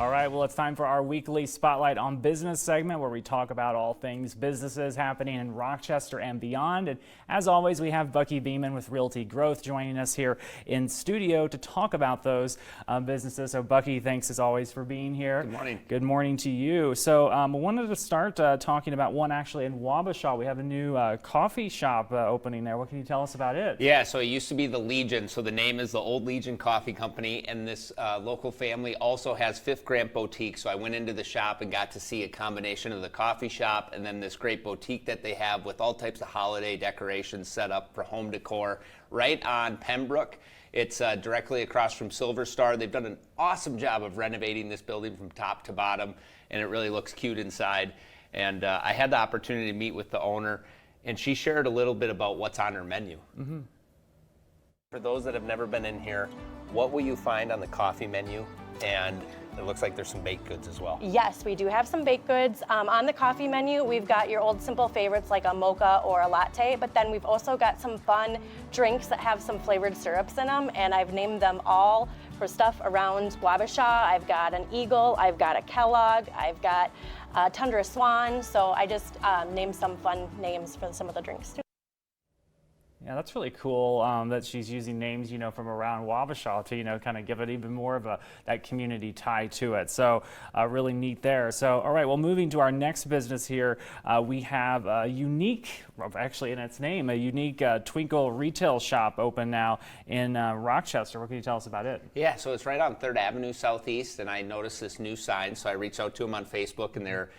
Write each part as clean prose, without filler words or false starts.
All right, well, it's time for our weekly Spotlight on Business segment where we talk about all things businesses happening in Rochester and beyond. And as always, we have Bucky Beeman with Realty Growth joining us here in studio to talk about those businesses. So, Bucky, thanks as always for being here. Good morning. Good morning to you. So, I wanted to start talking about one actually in Wabasha. We have a new coffee shop opening there. What can you tell us about it? Yeah, so it used to be the Legion. So the name is the Old Legion Coffee Company, and this local family also has Fifth Grant Boutique. So I went into the shop and got to see a combination of the coffee shop and then this great boutique that they have with all types of holiday decorations set up for home decor right on Pembroke. It's directly across from Silver Star. They've done an awesome job of renovating this building from top to bottom, and it really looks cute inside. And I had the opportunity to meet with the owner, and she shared a little bit about what's on her menu. Mm-hmm. For those that have never been in here, what will you find on the coffee menu? And it looks like there's some baked goods as well. Yes, we do have some baked goods. On the coffee menu, we've got your old simple favorites like a mocha or a latte, but then we've also got some fun drinks that have some flavored syrups in them, and I've named them all for stuff around Wabasha. I've got an Eagle, I've got a Kellogg, I've got Tundra Swan, so I just named some fun names for some of the drinks too. Yeah, that's really cool that she's using names, from around Wabasha to, kind of give it even more of that community tie to it. So really neat there. So, all right, well, moving to our next business here, we have a unique, actually in its name, a unique Twinkle retail shop open now in Rochester. What can you tell us about it? Yeah, so it's right on 3rd Avenue Southeast, and I noticed this new sign, so I reached out to them on Facebook, and they're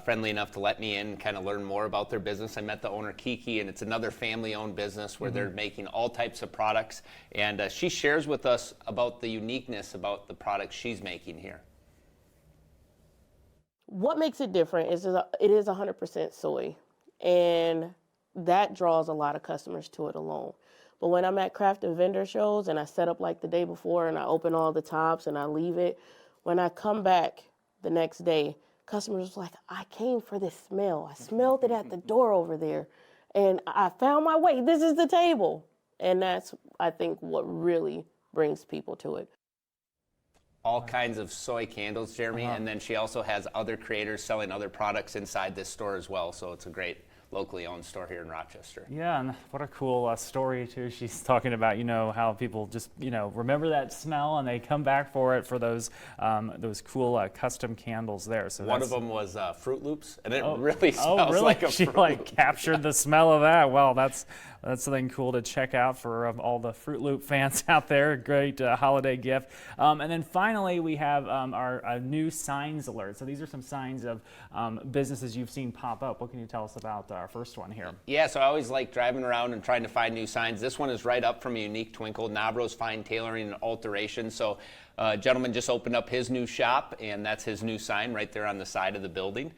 friendly enough to let me in and kind of learn more about their business. I met the owner, Kiki, and it's another family-owned business where they're making all types of products. And she shares with us about the uniqueness about the products she's making here. What makes it different is it is 100% soy, and that draws a lot of customers to it alone. But when I'm at craft and vendor shows and I set up like the day before and I open all the tops and I leave it, when I come back the next day, customers were like, I came for this smell. I smelled it at the door over there, and I found my way. This is the table. And that's, I think, what really brings people to it. All kinds of soy candles, Jeremy, and then she also has other creators selling other products inside this store as well, so it's a great locally owned store here in Rochester. Yeah, and what a cool story too. She's talking about how people just remember that smell and they come back for it for those cool custom candles there. So one of them was Fruit Loops, and it really smells like a She Fruit Loop. captured the smell of that. Well, that's something cool to check out for all the Fruit Loop fans out there. Great holiday gift. And then finally we have our new signs alert. So these are some signs of businesses you've seen pop up. What can you tell us about our first one here? Yeah, so I always like driving around and trying to find new signs. This one is right up from a unique Twinkle, Navro's Fine Tailoring and Alteration. So a gentleman just opened up his new shop, and that's his new sign right there on the side of the building.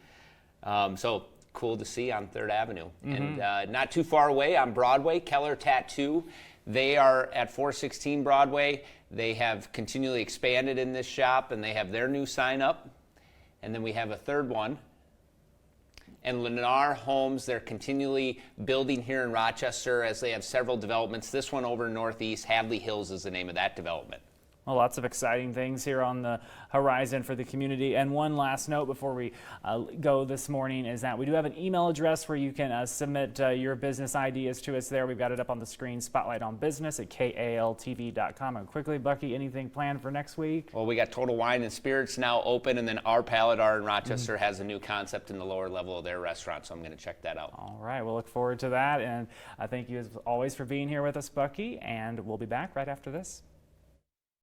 So cool to see on 3rd Avenue. And not too far away on Broadway, Keller Tattoo. They are at 416 Broadway. They have continually expanded in this shop, and they have their new sign up. And then we have a third one. And Lennar Homes, they're continually building here in Rochester as they have several developments. This one over northeast, Hadley Hills is the name of that development. Well, lots of exciting things here on the horizon for the community. And one last note before we go this morning is that we do have an email address where you can submit your business ideas to us there. We've got it up on the screen, Spotlight on Business at KAAL-TV.com. And quickly, Bucky, anything planned for next week? Well, we got Total Wine and Spirits now open, and then Our Palate Art in Rochester has a new concept in the lower level of their restaurant, so I'm going to check that out. All right, we'll look forward to that. And I thank you as always for being here with us, Bucky, and we'll be back right after this.